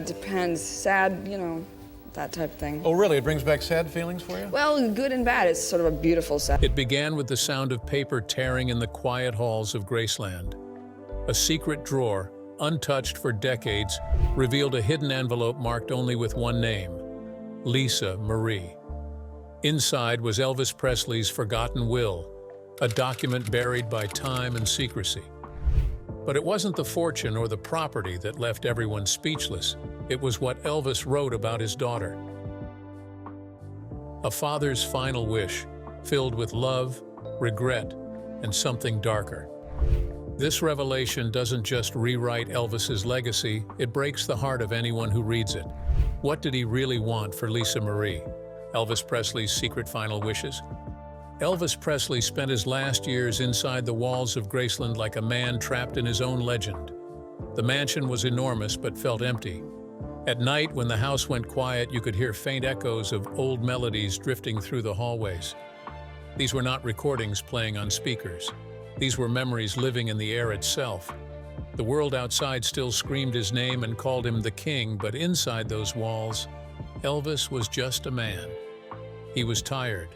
It depends. Sad, that type of thing. Oh, really? It brings back sad feelings for you? Well, good and bad. It's sort of a beautiful sad. It began with the sound of paper tearing in the quiet halls of Graceland. A secret drawer, untouched for decades, revealed a hidden envelope marked only with one name: Lisa Marie. Inside was Elvis Presley's forgotten will, a document buried by time and secrecy. But it wasn't the fortune or the property that left everyone speechless. It was what Elvis wrote about his daughter. A father's final wish, filled with love, regret, and something darker. This revelation doesn't just rewrite Elvis's legacy, it breaks the heart of anyone who reads it. What did he really want for Lisa Marie? Elvis Presley's secret final wishes? Elvis Presley spent his last years inside the walls of Graceland like a man trapped in his own legend. The mansion was enormous but felt empty. At night, when the house went quiet, you could hear faint echoes of old melodies drifting through the hallways. These were not recordings playing on speakers. These were memories living in the air itself. The world outside still screamed his name and called him the king, but inside those walls, Elvis was just a man. He was tired.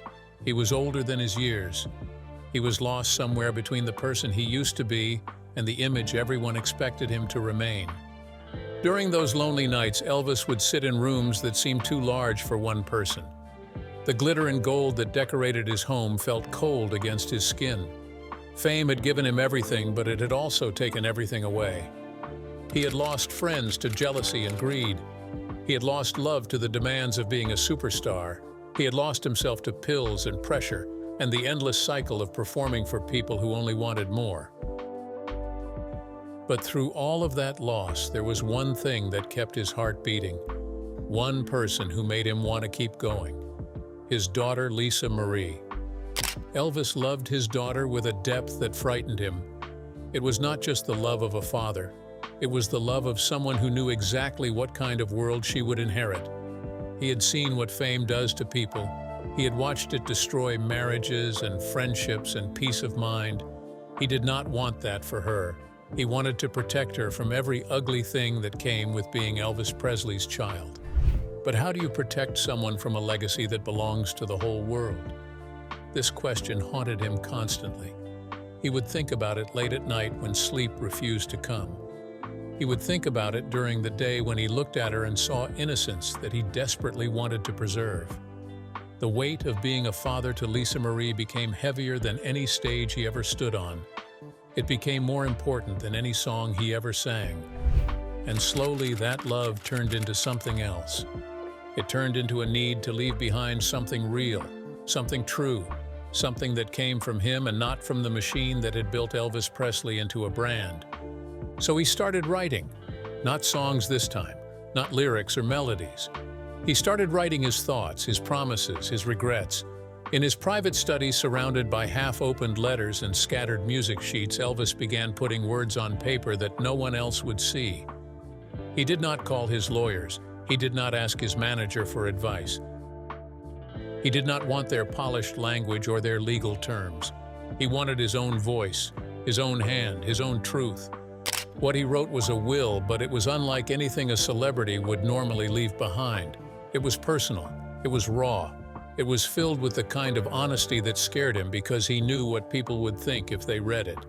He was older than his years. He was lost somewhere between the person he used to be and the image everyone expected him to remain. During those lonely nights, Elvis would sit in rooms that seemed too large for one person. The glitter and gold that decorated his home felt cold against his skin. Fame had given him everything, but it had also taken everything away. He had lost friends to jealousy and greed. He had lost love to the demands of being a superstar. He had lost himself to pills and pressure and the endless cycle of performing for people who only wanted more. But through all of that loss, there was one thing that kept his heart beating. One person who made him want to keep going. His daughter, Lisa Marie. Elvis loved his daughter with a depth that frightened him. It was not just the love of a father. It was the love of someone who knew exactly what kind of world she would inherit. He had seen what fame does to people. He had watched it destroy marriages and friendships and peace of mind. He did not want that for her. He wanted to protect her from every ugly thing that came with being Elvis Presley's child. But how do you protect someone from a legacy that belongs to the whole world? This question haunted him constantly. He would think about it late at night when sleep refused to come. He would think about it during the day when he looked at her and saw innocence that he desperately wanted to preserve. The weight of being a father to Lisa Marie became heavier than any stage he ever stood on. It became more important than any song he ever sang. And slowly that love turned into something else. It turned into a need to leave behind something real, something true, something that came from him and not from the machine that had built Elvis Presley into a brand. So he started writing, not songs this time, not lyrics or melodies. He started writing his thoughts, his promises, his regrets. In his private study, surrounded by half-opened letters and scattered music sheets, Elvis began putting words on paper that no one else would see. He did not call his lawyers. He did not ask his manager for advice. He did not want their polished language or their legal terms. He wanted his own voice, his own hand, his own truth. What he wrote was a will, but it was unlike anything a celebrity would normally leave behind. It was personal. It was raw. It was filled with the kind of honesty that scared him because he knew what people would think if they read it.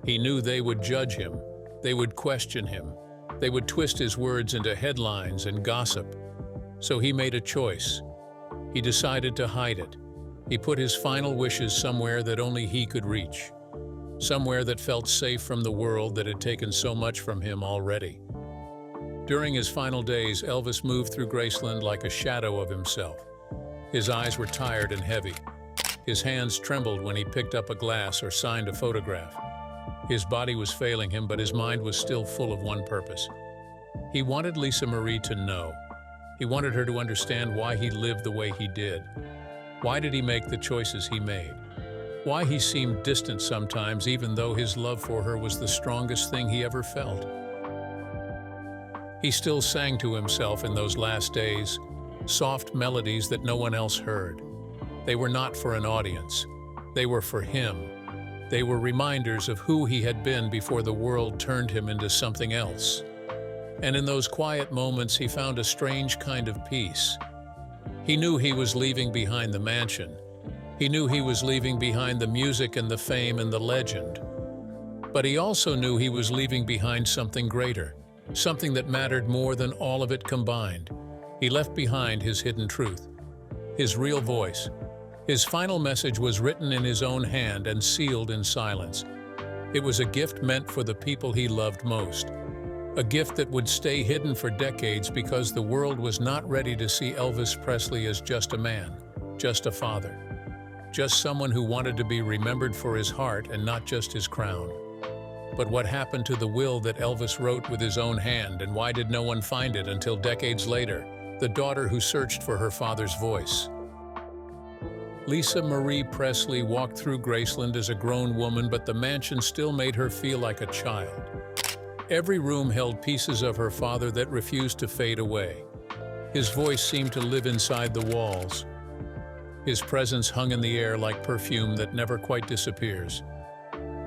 He knew they would judge him. They would question him. They would twist his words into headlines and gossip. So he made a choice. He decided to hide it. He put his final wishes somewhere that only he could reach. Somewhere that felt safe from the world that had taken so much from him already. During his final days, Elvis moved through Graceland like a shadow of himself. His eyes were tired and heavy. His hands trembled when he picked up a glass or signed a photograph. His body was failing him, but his mind was still full of one purpose. He wanted Lisa Marie to know. He wanted her to understand why he lived the way he did. Why did he make the choices he made? Why he seemed distant sometimes, even though his love for her was the strongest thing he ever felt. He still sang to himself in those last days, soft melodies that no one else heard. They were not for an audience. They were for him. They were reminders of who he had been before the world turned him into something else. And in those quiet moments, he found a strange kind of peace. He knew he was leaving behind the mansion. He knew he was leaving behind the music and the fame and the legend. But he also knew he was leaving behind something greater, something that mattered more than all of it combined. He left behind his hidden truth, his real voice. His final message was written in his own hand and sealed in silence. It was a gift meant for the people he loved most. A gift that would stay hidden for decades because the world was not ready to see Elvis Presley as just a man, just a father, just someone who wanted to be remembered for his heart and not just his crown. But what happened to the will that Elvis wrote with his own hand, and why did no one find it until decades later? The daughter who searched for her father's voice. Lisa Marie Presley walked through Graceland as a grown woman, but the mansion still made her feel like a child. Every room held pieces of her father that refused to fade away. His voice seemed to live inside the walls. His presence hung in the air like perfume that never quite disappears.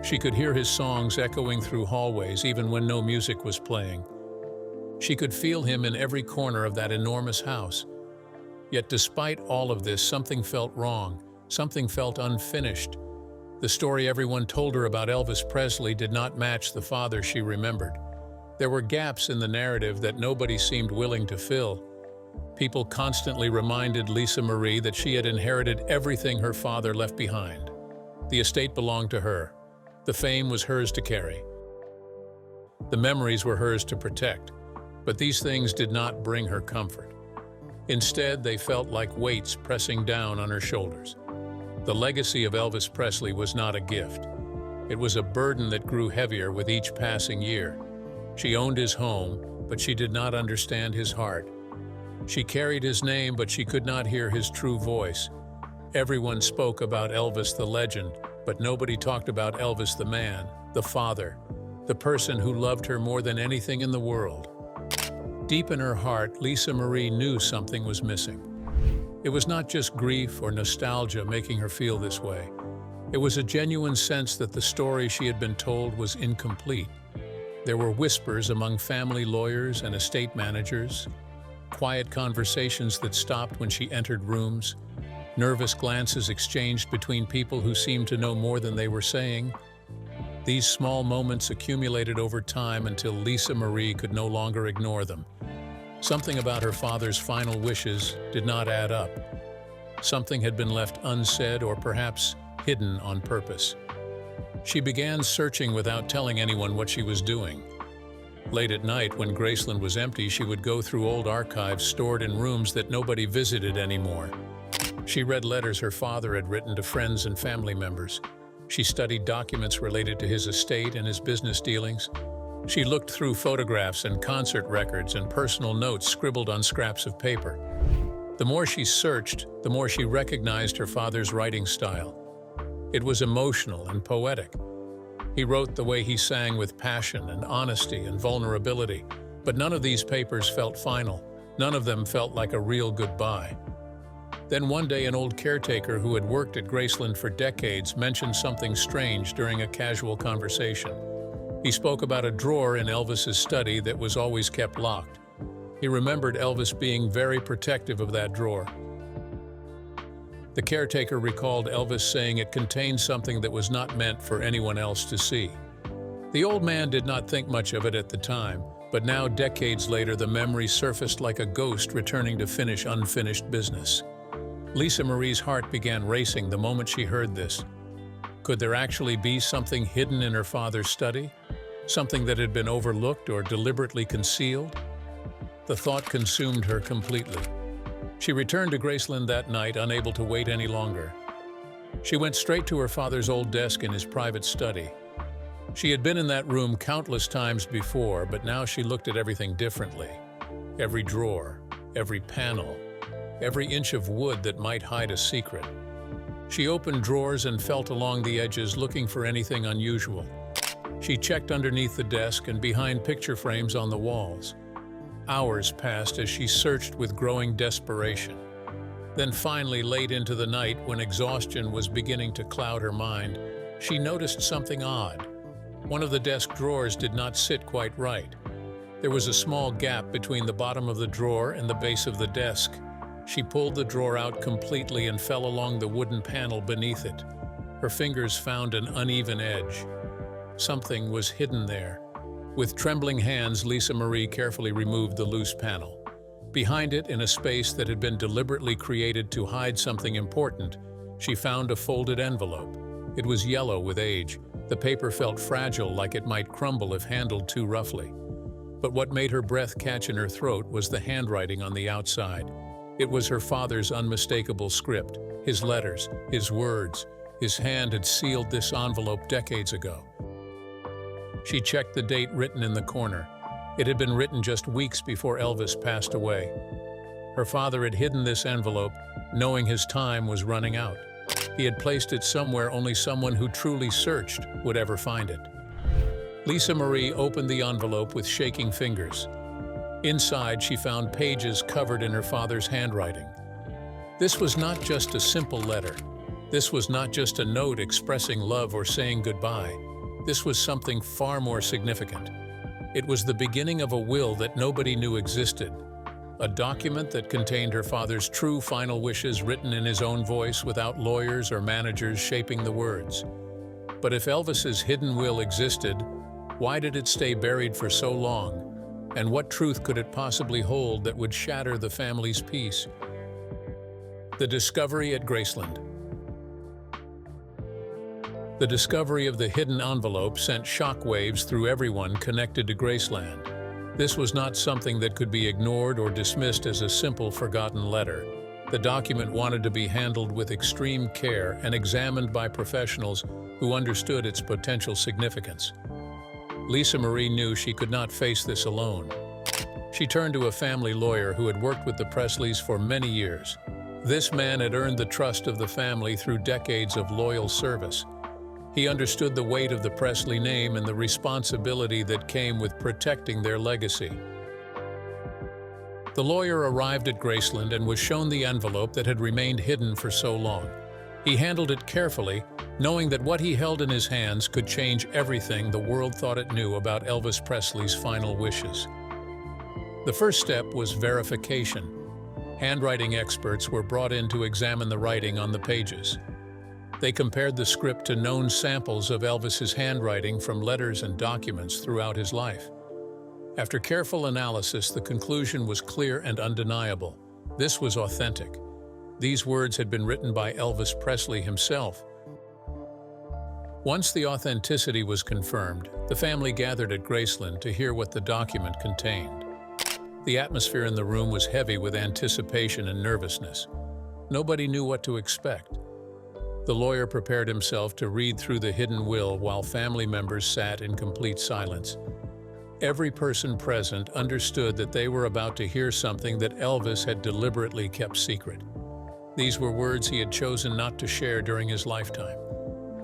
She could hear his songs echoing through hallways even when no music was playing. She could feel him in every corner of that enormous house. Yet despite all of this, something felt wrong. Something felt unfinished. The story everyone told her about Elvis Presley did not match the father she remembered. There were gaps in the narrative that nobody seemed willing to fill. People constantly reminded Lisa Marie that she had inherited everything her father left behind. The estate belonged to her. The fame was hers to carry. The memories were hers to protect. But these things did not bring her comfort. Instead, they felt like weights pressing down on her shoulders. The legacy of Elvis Presley was not a gift. It was a burden that grew heavier with each passing year. She owned his home, but she did not understand his heart. She carried his name, but she could not hear his true voice. Everyone spoke about Elvis the legend, but nobody talked about Elvis the man, the father, the person who loved her more than anything in the world. Deep in her heart, Lisa Marie knew something was missing. It was not just grief or nostalgia making her feel this way. It was a genuine sense that the story she had been told was incomplete. There were whispers among family lawyers and estate managers, quiet conversations that stopped when she entered rooms, nervous glances exchanged between people who seemed to know more than they were saying. These small moments accumulated over time until Lisa Marie could no longer ignore them. Something about her father's final wishes did not add up. Something had been left unsaid or perhaps hidden on purpose. She began searching without telling anyone what she was doing. Late at night, when Graceland was empty, she would go through old archives stored in rooms that nobody visited anymore. She read letters her father had written to friends and family members. She studied documents related to his estate and his business dealings. She looked through photographs and concert records and personal notes scribbled on scraps of paper. The more she searched, the more she recognized her father's writing style. It was emotional and poetic. He wrote the way he sang with passion and honesty and vulnerability, but none of these papers felt final. None of them felt like a real goodbye. Then one day, an old caretaker who had worked at Graceland for decades mentioned something strange during a casual conversation. He spoke about a drawer in Elvis's study that was always kept locked. He remembered Elvis being very protective of that drawer. The caretaker recalled Elvis saying it contained something that was not meant for anyone else to see. The old man did not think much of it at the time, but now, decades later, the memory surfaced like a ghost returning to finish unfinished business. Lisa Marie's heart began racing the moment she heard this. Could there actually be something hidden in her father's study? Something that had been overlooked or deliberately concealed? The thought consumed her completely. She returned to Graceland that night, unable to wait any longer. She went straight to her father's old desk in his private study. She had been in that room countless times before, but now she looked at everything differently. Every drawer, every panel, every inch of wood that might hide a secret. She opened drawers and felt along the edges, looking for anything unusual. She checked underneath the desk and behind picture frames on the walls. Hours passed as she searched with growing desperation. Then finally, late into the night, when exhaustion was beginning to cloud her mind, she noticed something odd. One of the desk drawers did not sit quite right. There was a small gap between the bottom of the drawer and the base of the desk. She pulled the drawer out completely and fell along the wooden panel beneath it. Her fingers found an uneven edge. Something was hidden there. With trembling hands, Lisa Marie carefully removed the loose panel. Behind it, in a space that had been deliberately created to hide something important, she found a folded envelope. It was yellow with age. The paper felt fragile, like it might crumble if handled too roughly. But what made her breath catch in her throat was the handwriting on the outside. It was her father's unmistakable script, his letters, his words. His hand had sealed this envelope decades ago. She checked the date written in the corner. It had been written just weeks before Elvis passed away. Her father had hidden this envelope, knowing his time was running out. He had placed it somewhere only someone who truly searched would ever find it. Lisa Marie opened the envelope with shaking fingers. Inside, she found pages covered in her father's handwriting. This was not just a simple letter. This was not just a note expressing love or saying goodbye. This was something far more significant. It was the beginning of a will that nobody knew existed. A document that contained her father's true final wishes written in his own voice without lawyers or managers shaping the words. But if Elvis's hidden will existed, why did it stay buried for so long? And what truth could it possibly hold that would shatter the family's peace? The discovery at Graceland. The discovery of the hidden envelope sent shockwaves through everyone connected to Graceland. This was not something that could be ignored or dismissed as a simple forgotten letter. The document wanted to be handled with extreme care and examined by professionals who understood its potential significance. Lisa Marie knew she could not face this alone. She turned to a family lawyer who had worked with the Presleys for many years. This man had earned the trust of the family through decades of loyal service. He understood the weight of the Presley name and the responsibility that came with protecting their legacy. The lawyer arrived at Graceland and was shown the envelope that had remained hidden for so long. He handled it carefully, knowing that what he held in his hands could change everything the world thought it knew about Elvis Presley's final wishes. The first step was verification. Handwriting experts were brought in to examine the writing on the pages. They compared the script to known samples of Elvis's handwriting from letters and documents throughout his life. After careful analysis, the conclusion was clear and undeniable. This was authentic. These words had been written by Elvis Presley himself. Once the authenticity was confirmed, the family gathered at Graceland to hear what the document contained. The atmosphere in the room was heavy with anticipation and nervousness. Nobody knew what to expect. The lawyer prepared himself to read through the hidden will while family members sat in complete silence. Every person present understood that they were about to hear something that Elvis had deliberately kept secret. These were words he had chosen not to share during his lifetime.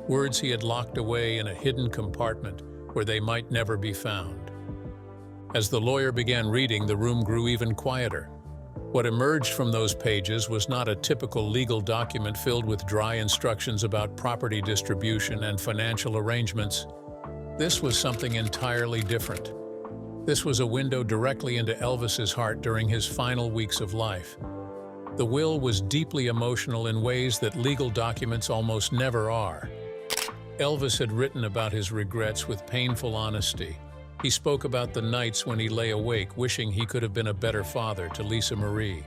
Words he had locked away in a hidden compartment where they might never be found. As the lawyer began reading, the room grew even quieter. What emerged from those pages was not a typical legal document filled with dry instructions about property distribution and financial arrangements. This was something entirely different. This was a window directly into Elvis's heart during his final weeks of life. The will was deeply emotional in ways that legal documents almost never are. Elvis had written about his regrets with painful honesty. He spoke about the nights when he lay awake, wishing he could have been a better father to Lisa Marie.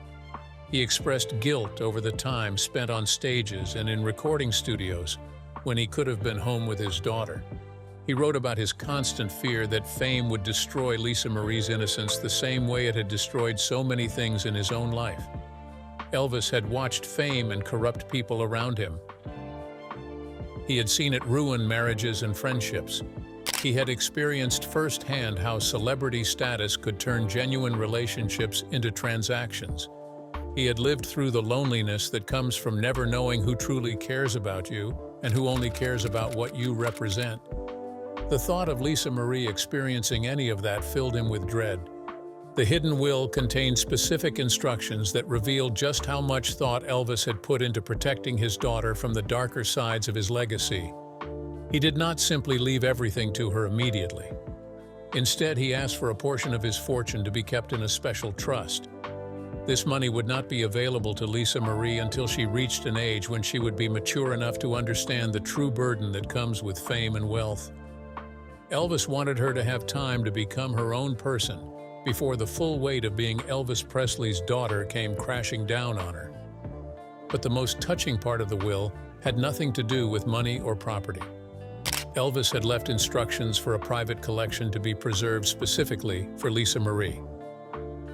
He expressed guilt over the time spent on stages and in recording studios when he could have been home with his daughter. He wrote about his constant fear that fame would destroy Lisa Marie's innocence the same way it had destroyed so many things in his own life. Elvis had watched fame and corrupt people around him. He had seen it ruin marriages and friendships. He had experienced firsthand how celebrity status could turn genuine relationships into transactions. He had lived through the loneliness that comes from never knowing who truly cares about you and who only cares about what you represent. The thought of Lisa Marie experiencing any of that filled him with dread. The hidden will contained specific instructions that revealed just how much thought Elvis had put into protecting his daughter from the darker sides of his legacy. He did not simply leave everything to her immediately. Instead, he asked for a portion of his fortune to be kept in a special trust. This money would not be available to Lisa Marie until she reached an age when she would be mature enough to understand the true burden that comes with fame and wealth. Elvis wanted her to have time to become her own person before the full weight of being Elvis Presley's daughter came crashing down on her. But the most touching part of the will had nothing to do with money or property. Elvis had left instructions for a private collection to be preserved specifically for Lisa Marie.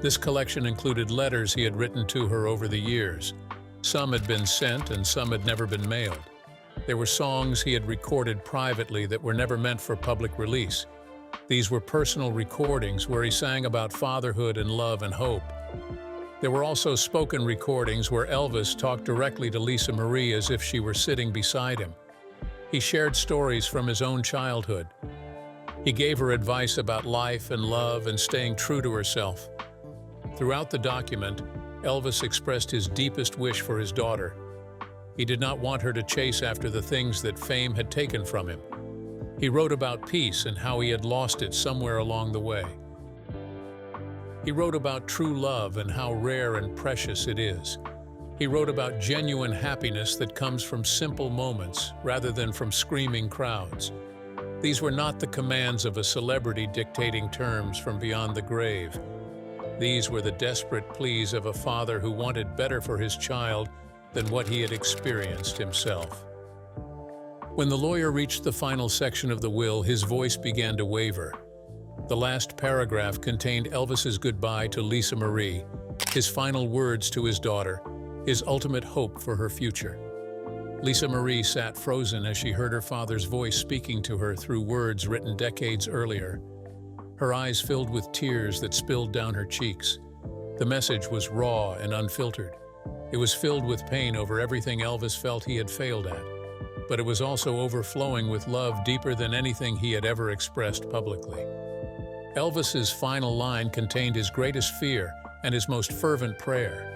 This collection included letters he had written to her over the years. Some had been sent and some had never been mailed. There were songs he had recorded privately that were never meant for public release. These were personal recordings where he sang about fatherhood and love and hope. There were also spoken recordings where Elvis talked directly to Lisa Marie as if she were sitting beside him. He shared stories from his own childhood. He gave her advice about life and love and staying true to herself. Throughout the document, Elvis expressed his deepest wish for his daughter. He did not want her to chase after the things that fame had taken from him. He wrote about peace and how he had lost it somewhere along the way. He wrote about true love and how rare and precious it is. He wrote about genuine happiness that comes from simple moments rather than from screaming crowds. These were not the commands of a celebrity dictating terms from beyond the grave. These were the desperate pleas of a father who wanted better for his child than what he had experienced himself. When the lawyer reached the final section of the will, his voice began to waver. The last paragraph contained Elvis's goodbye to Lisa Marie, his final words to his daughter, his ultimate hope for her future. Lisa Marie sat frozen as she heard her father's voice speaking to her through words written decades earlier. Her eyes filled with tears that spilled down her cheeks. The message was raw and unfiltered. It was filled with pain over everything Elvis felt he had failed at, but it was also overflowing with love deeper than anything he had ever expressed publicly. Elvis's final line contained his greatest fear and his most fervent prayer.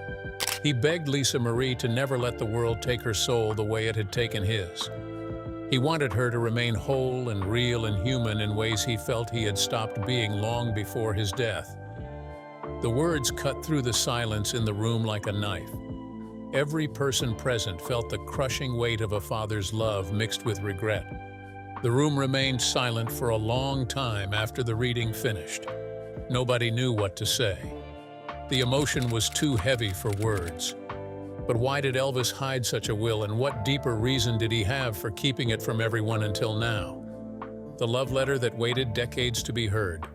He begged Lisa Marie to never let the world take her soul the way it had taken his. He wanted her to remain whole and real and human in ways he felt he had stopped being long before his death. The words cut through the silence in the room like a knife. Every person present felt the crushing weight of a father's love mixed with regret. The room remained silent for a long time after the reading finished. Nobody knew what to say. The emotion was too heavy for words. But why did Elvis hide such a will, and what deeper reason did he have for keeping it from everyone until now? The love letter that waited decades to be heard.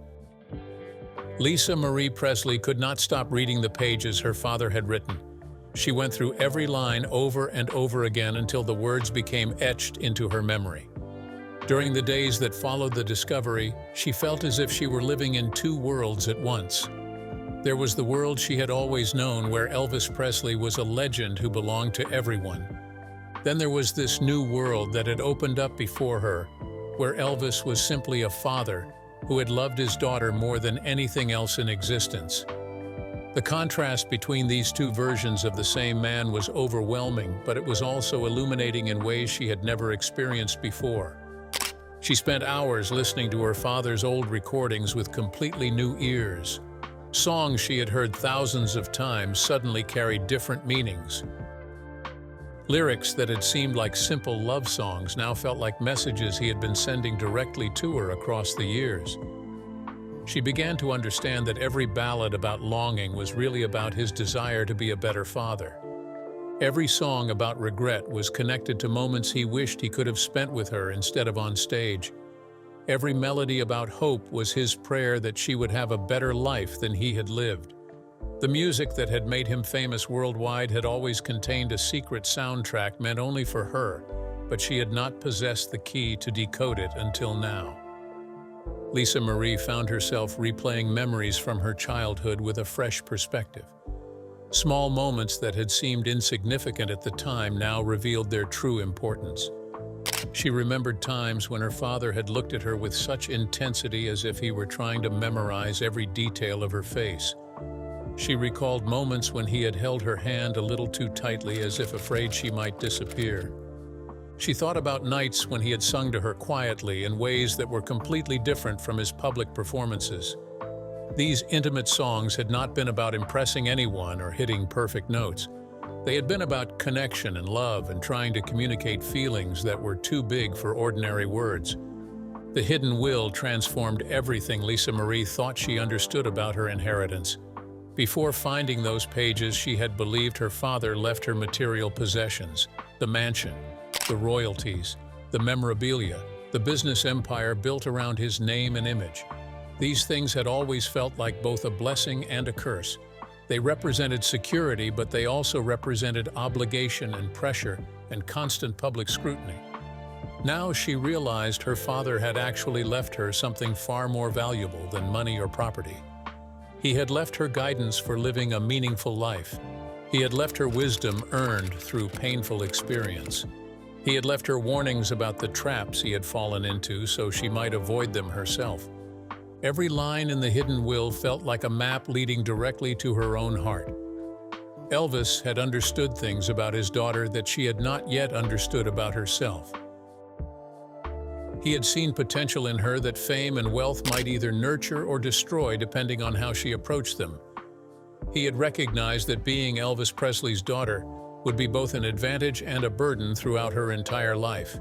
Lisa Marie Presley could not stop reading the pages her father had written. She went through every line over and over again until the words became etched into her memory. During the days that followed the discovery, she felt as if she were living in two worlds at once. There was the world she had always known, where Elvis Presley was a legend who belonged to everyone. Then there was this new world that had opened up before her, where Elvis was simply a father who had loved his daughter more than anything else in existence. The contrast between these two versions of the same man was overwhelming, but it was also illuminating in ways she had never experienced before. She spent hours listening to her father's old recordings with completely new ears. Songs she had heard thousands of times suddenly carried different meanings. Lyrics that had seemed like simple love songs now felt like messages he had been sending directly to her across the years. She began to understand that every ballad about longing was really about his desire to be a better father. Every song about regret was connected to moments he wished he could have spent with her instead of on stage. Every melody about hope was his prayer that she would have a better life than he had lived. The music that had made him famous worldwide had always contained a secret soundtrack meant only for her, but she had not possessed the key to decode it until now. Lisa Marie found herself replaying memories from her childhood with a fresh perspective. Small moments that had seemed insignificant at the time now revealed their true importance. She remembered times when her father had looked at her with such intensity as if he were trying to memorize every detail of her face. She recalled moments when he had held her hand a little too tightly as if afraid she might disappear. She thought about nights when he had sung to her quietly in ways that were completely different from his public performances. These intimate songs had not been about impressing anyone or hitting perfect notes. They had been about connection and love and trying to communicate feelings that were too big for ordinary words. The hidden will transformed everything Lisa Marie thought she understood about her inheritance. Before finding those pages, she had believed her father left her material possessions, the mansion, the royalties, the memorabilia, the business empire built around his name and image. These things had always felt like both a blessing and a curse. They represented security, but they also represented obligation and pressure and constant public scrutiny. Now she realized her father had actually left her something far more valuable than money or property. He had left her guidance for living a meaningful life. He had left her wisdom earned through painful experience. He had left her warnings about the traps he had fallen into so she might avoid them herself. Every line in the hidden will felt like a map leading directly to her own heart. Elvis had understood things about his daughter that she had not yet understood about herself. He had seen potential in her that fame and wealth might either nurture or destroy depending on how she approached them. He had recognized that being Elvis Presley's daughter would be both an advantage and a burden throughout her entire life.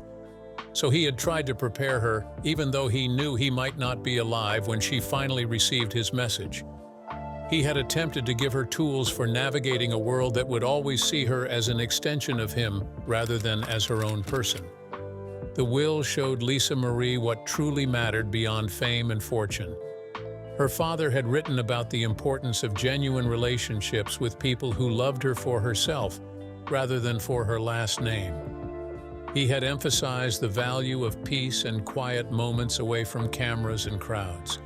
So he had tried to prepare her, even though he knew he might not be alive when she finally received his message. He had attempted to give her tools for navigating a world that would always see her as an extension of him rather than as her own person. The will showed Lisa Marie what truly mattered beyond fame and fortune. Her father had written about the importance of genuine relationships with people who loved her for herself rather than for her last name. He had emphasized the value of peace and quiet moments away from cameras and crowds.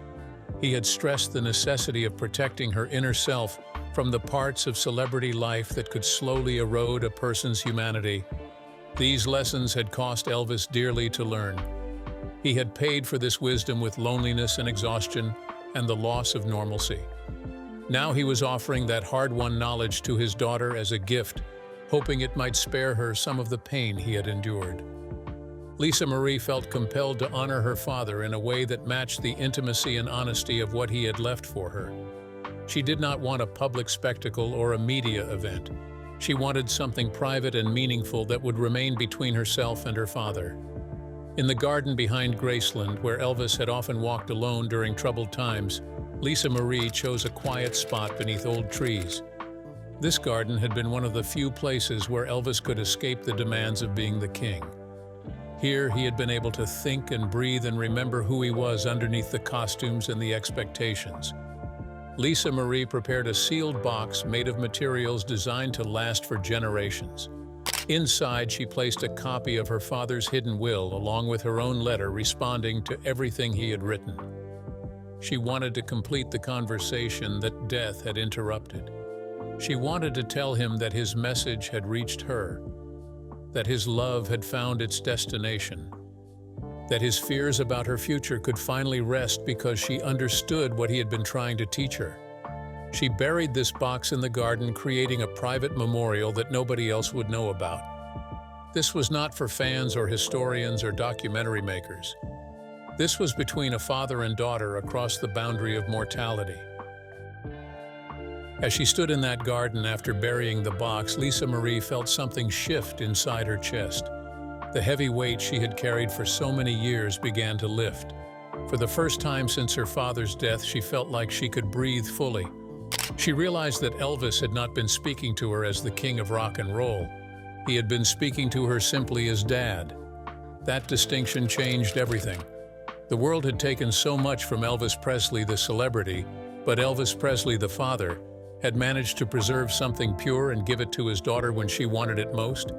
He had stressed the necessity of protecting her inner self from the parts of celebrity life that could slowly erode a person's humanity. These lessons had cost Elvis dearly to learn. He had paid for this wisdom with loneliness and exhaustion and the loss of normalcy. Now he was offering that hard-won knowledge to his daughter as a gift, hoping it might spare her some of the pain he had endured. Lisa Marie felt compelled to honor her father in a way that matched the intimacy and honesty of what he had left for her. She did not want a public spectacle or a media event. She wanted something private and meaningful that would remain between herself and her father. In the garden behind Graceland, where Elvis had often walked alone during troubled times, Lisa Marie chose a quiet spot beneath old trees. This garden had been one of the few places where Elvis could escape the demands of being the king. Here he had been able to think and breathe and remember who he was underneath the costumes and the expectations. Lisa Marie prepared a sealed box made of materials designed to last for generations. Inside, she placed a copy of her father's hidden will along with her own letter responding to everything he had written. She wanted to complete the conversation that death had interrupted. She wanted to tell him that his message had reached her, that his love had found its destination, that his fears about her future could finally rest because she understood what he had been trying to teach her. She buried this box in the garden, creating a private memorial that nobody else would know about. This was not for fans or historians or documentary makers. This was between a father and daughter across the boundary of mortality. As she stood in that garden after burying the box, Lisa Marie felt something shift inside her chest. The heavy weight she had carried for so many years began to lift. For the first time since her father's death, she felt like she could breathe fully. She realized that Elvis had not been speaking to her as the king of rock and roll. He had been speaking to her simply as Dad. That distinction changed everything. The world had taken so much from Elvis Presley, the celebrity, but Elvis Presley, the father, had managed to preserve something pure and give it to his daughter when she wanted it most.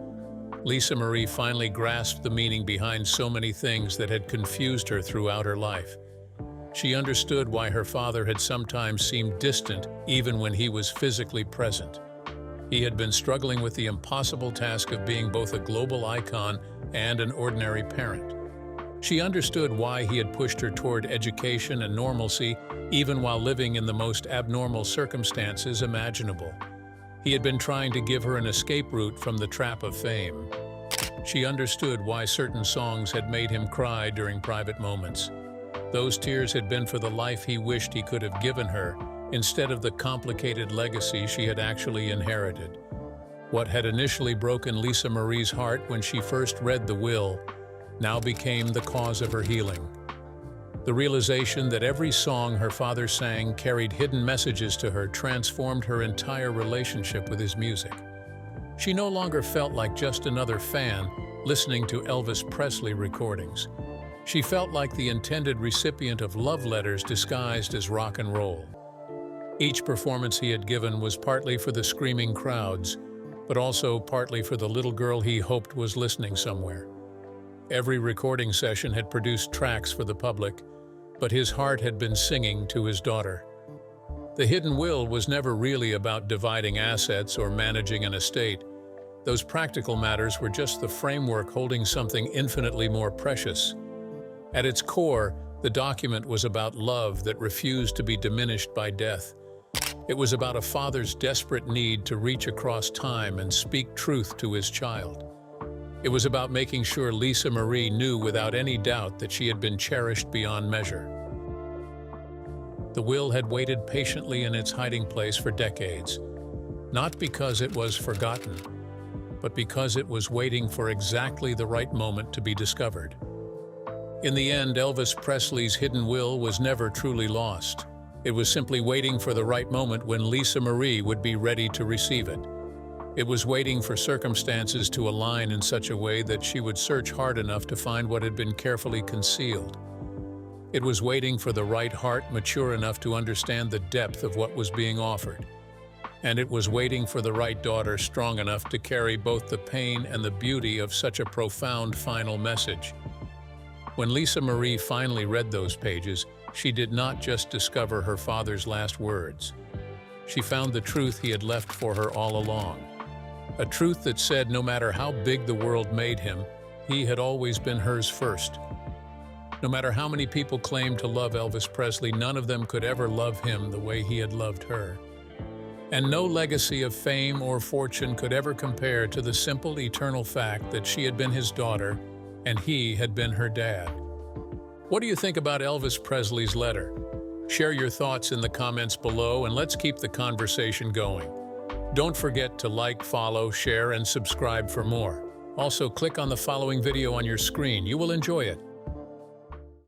Lisa Marie finally grasped the meaning behind so many things that had confused her throughout her life. She understood why her father had sometimes seemed distant even when he was physically present. He had been struggling with the impossible task of being both a global icon and an ordinary parent. She understood why he had pushed her toward education and normalcy even while living in the most abnormal circumstances imaginable. He had been trying to give her an escape route from the trap of fame. She understood why certain songs had made him cry during private moments. Those tears had been for the life he wished he could have given her, instead of the complicated legacy she had actually inherited. What had initially broken Lisa Marie's heart when she first read the will now became the cause of her healing. The realization that every song her father sang carried hidden messages to her transformed her entire relationship with his music. She no longer felt like just another fan listening to Elvis Presley recordings. She felt like the intended recipient of love letters disguised as rock and roll. Each performance he had given was partly for the screaming crowds, but also partly for the little girl he hoped was listening somewhere. Every recording session had produced tracks for the public, but his heart had been singing to his daughter. The hidden will was never really about dividing assets or managing an estate. Those practical matters were just the framework holding something infinitely more precious. At its core, the document was about love that refused to be diminished by death. It was about a father's desperate need to reach across time and speak truth to his child. It was about making sure Lisa Marie knew without any doubt that she had been cherished beyond measure. The will had waited patiently in its hiding place for decades, not because it was forgotten, but because it was waiting for exactly the right moment to be discovered. In the end, Elvis Presley's hidden will was never truly lost. It was simply waiting for the right moment when Lisa Marie would be ready to receive it. It was waiting for circumstances to align in such a way that she would search hard enough to find what had been carefully concealed. It was waiting for the right heart mature enough to understand the depth of what was being offered. And it was waiting for the right daughter strong enough to carry both the pain and the beauty of such a profound final message. When Lisa Marie finally read those pages, she did not just discover her father's last words. She found the truth he had left for her all along. A truth that said no matter how big the world made him, he had always been hers first. No matter how many people claimed to love Elvis Presley, none of them could ever love him the way he had loved her. And no legacy of fame or fortune could ever compare to the simple, eternal fact that she had been his daughter and he had been her dad. What do you think about Elvis Presley's letter? Share your thoughts in the comments below and let's keep the conversation going. Don't forget to like, follow, share, and subscribe for more. Also, click on the following video on your screen. You will enjoy it.